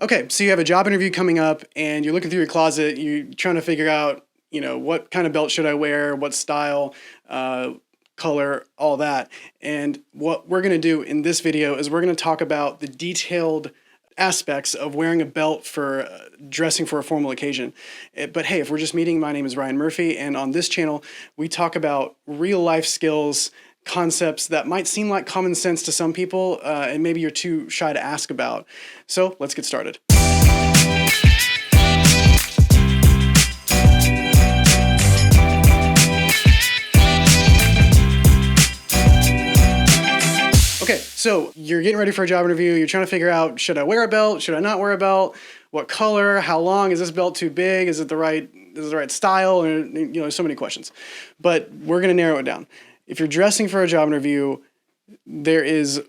Okay, so you have a job interview coming up and you're looking through your closet, you're trying to figure out, what kind of belt should I wear, what style, color, all that. And what we're going to do in this video is we're going to talk about the detailed aspects of wearing a belt for dressing for a formal occasion. But hey, if we're just meeting, my name is Ryan Murphy, and on this channel, we talk about real life skills, concepts that might seem like common sense to some people, and maybe you're too shy to ask about. So let's get started. Okay, so you're getting ready for a job interview. You're trying to figure out, should I wear a belt? Should I not wear a belt? What color? How long? Is this belt too big? Is it the right style? And so many questions. But we're going to narrow it down. If you're dressing for a job interview, there is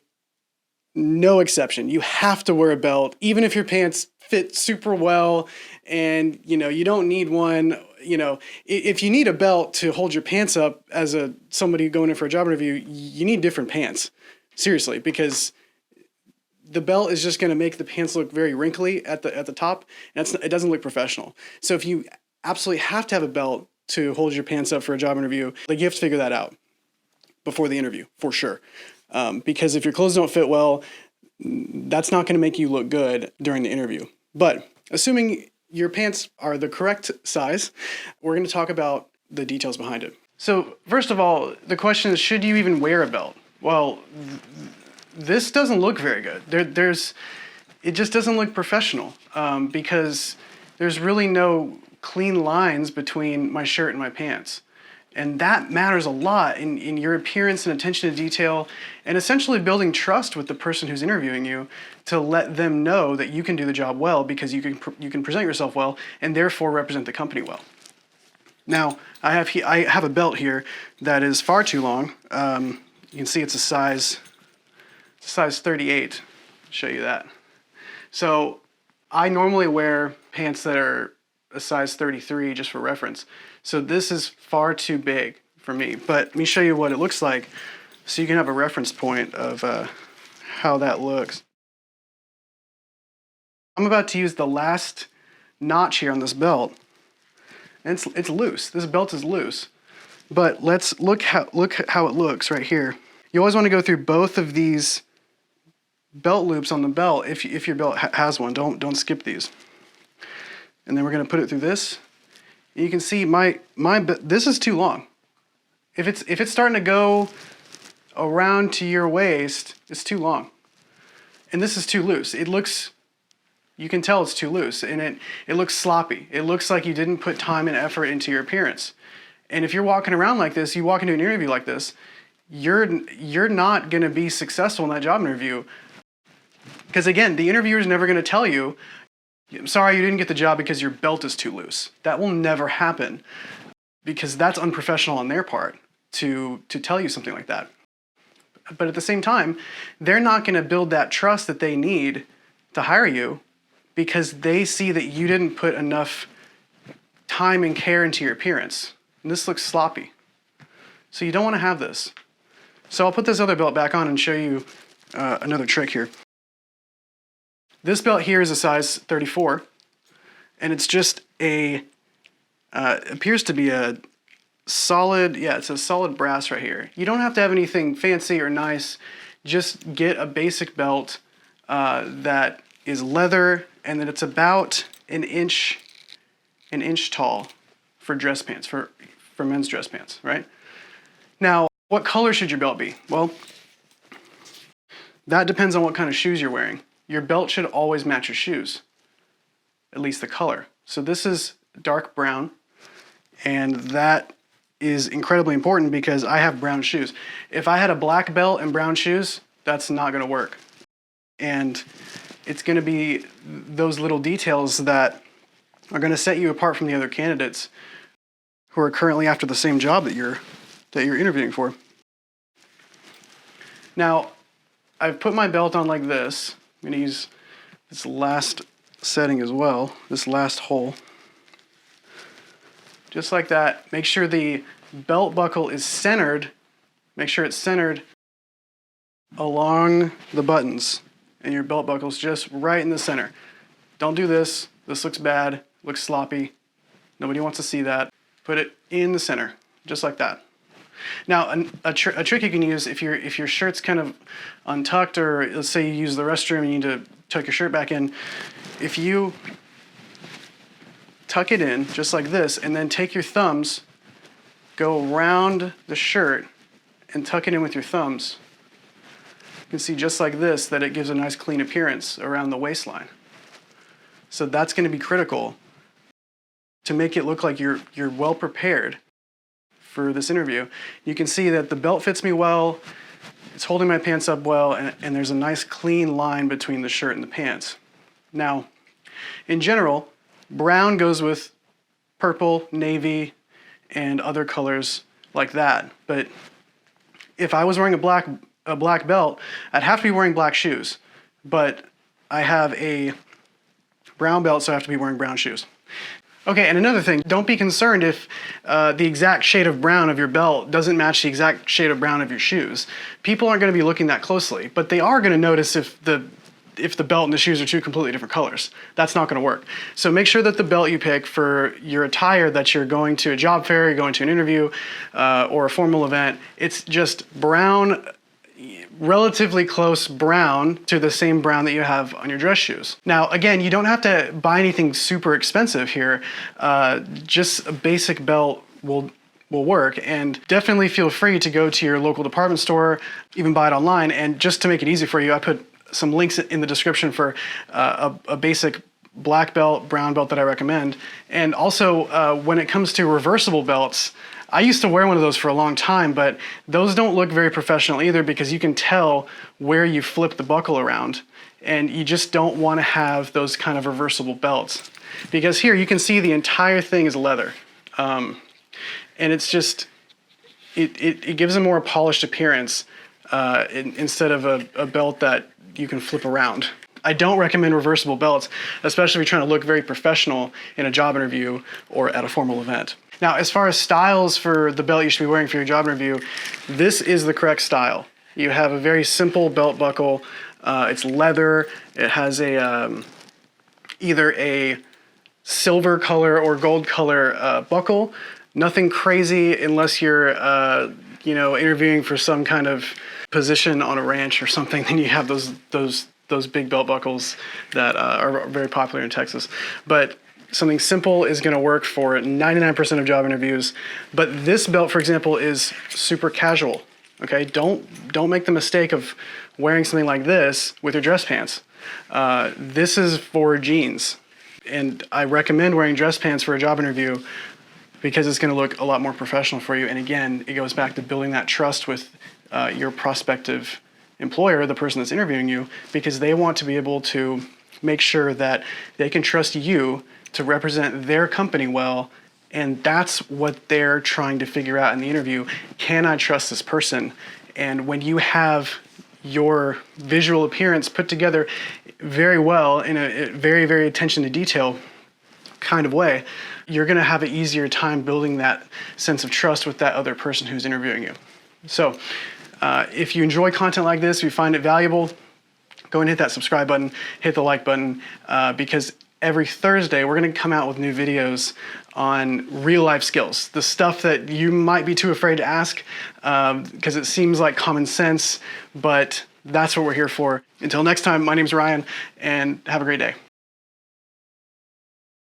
no exception. You have to wear a belt, even if your pants fit super well and you don't need one. If you need a belt to hold your pants up as somebody going in for a job interview, you need different pants. Seriously, because the belt is just going to make the pants look very wrinkly at the top, and it doesn't look professional. So if you absolutely have to have a belt to hold your pants up for a job interview, you have to figure that out before the interview, for sure. Because if your clothes don't fit well, that's not going to make you look good during the interview. But assuming your pants are the correct size, we're going to talk about the details behind it. So first of all, the question is, should you even wear a belt? Well, this doesn't look very good. It just doesn't look professional, because there's really no clean lines between my shirt and my pants. And that matters a lot in your appearance and attention to detail, and essentially building trust with the person who's interviewing you to let them know that you can do the job well because you can present yourself well and therefore represent the company well. Now, I have a belt here that is far too long. You can see it's a size 38. I'll show you that. So I normally wear pants that are a size 33 just for reference. So this is far too big for me, but let me show you what it looks like so you can have a reference point of how that looks. I'm about to use the last notch here on this belt, and it's loose. This belt is loose, but let's look how it looks right here. You always want to go through both of these belt loops on the belt if your belt has one. Don't skip these. And then we're going to put it through this. You can see this is too long. If it's starting to go around to your waist, it's too long. And this is too loose. You can tell it's too loose, and it looks sloppy. It looks like you didn't put time and effort into your appearance. And if you're walking around like this, you walk into an interview like this, you're not going to be successful in that job interview. Because again, the interviewer is never going to tell you, I'm sorry you didn't get the job because your belt is too loose. That will never happen, because that's unprofessional on their part to tell you something like that. But at the same time, they're not going to build that trust that they need to hire you because they see that you didn't put enough time and care into your appearance. And this looks sloppy. So you don't want to have this. So I'll put this other belt back on and show you another trick here. This belt here is a size 34, and it's just appears to be a solid, it's a solid brass right here. You don't have to have anything fancy or nice. Just get a basic belt that is leather, and that it's about an inch tall for dress pants, for men's dress pants, right? Now, what color should your belt be? Well, that depends on what kind of shoes you're wearing. Your belt should always match your shoes, at least the color. So this is dark brown, and that is incredibly important because I have brown shoes. If I had a black belt and brown shoes, that's not going to work. And it's going to be those little details that are going to set you apart from the other candidates who are currently after the same job that you're interviewing for. Now, I've put my belt on like this. I'm going to use this last setting as well, this last hole. Just like that. Make sure the belt buckle is centered. Make sure it's centered along the buttons, and your belt buckle's just right in the center. don't do this. This looks bad, looks sloppy. Nobody wants to see that. Put it in the center, just like that. Now, a trick you can use if your shirt's kind of untucked, or let's say you use the restroom and you need to tuck your shirt back in, if you tuck it in just like this and then take your thumbs, go around the shirt and tuck it in with your thumbs, you can see just like this that it gives a nice clean appearance around the waistline. So that's going to be critical to make it look like you're well prepared for this interview. You can see that the belt fits me well, it's holding my pants up well, and there's a nice clean line between the shirt and the pants. Now, in general, brown goes with purple, navy, and other colors like that. But if I was wearing a black belt, I'd have to be wearing black shoes. But I have a brown belt, so I have to be wearing brown shoes. Okay, and another thing, don't be concerned if the exact shade of brown of your belt doesn't match the exact shade of brown of your shoes. People aren't going to be looking that closely, but they are going to notice if the belt and the shoes are two completely different colors. That's not going to work. So make sure that the belt you pick for your attire, that you're going to a job fair, you're going to an interview, or a formal event, it's just brown, relatively close brown to the same brown that you have on your dress shoes. Now, again, you don't have to buy anything super expensive here. Just a basic belt will work, and definitely feel free to go to your local department store, even buy it online. And just to make it easy for you, I put some links in the description for a basic black belt, brown belt that I recommend. And also, when it comes to reversible belts, I used to wear one of those for a long time, but those don't look very professional either, because you can tell where you flip the buckle around, and you just don't want to have those kind of reversible belts. Because here you can see the entire thing is leather. And it's just, it gives a more polished appearance instead of a belt that you can flip around. I don't recommend reversible belts, especially if you're trying to look very professional in a job interview or at a formal event. Now, as far as styles for the belt you should be wearing for your job interview, this is the correct style. You have a very simple belt buckle. It's leather. It has either a silver color or gold color buckle. Nothing crazy unless you're interviewing for some kind of position on a ranch or something. Then you have those big belt buckles that are very popular in Texas. But something simple is going to work for 99% of job interviews. But this belt, for example, is super casual. Okay, don't make the mistake of wearing something like this with your dress pants. This is for jeans, and I recommend wearing dress pants for a job interview because it's going to look a lot more professional for you. And again, it goes back to building that trust with your prospective employer, the person that's interviewing you, because they want to be able to make sure that they can trust you to represent their company well, and that's what they're trying to figure out in the interview. Can I trust this person? And when you have your visual appearance put together very well in a very, very attention to detail kind of way, you're gonna have an easier time building that sense of trust with that other person who's interviewing you. So if you enjoy content like this, if you find it valuable, go and hit that subscribe button, hit the like button, because every Thursday we're going to come out with new videos on real life skills, the stuff that you might be too afraid to ask because it seems like common sense, but that's what we're here for. Until next time, my name's Ryan, and have a great day.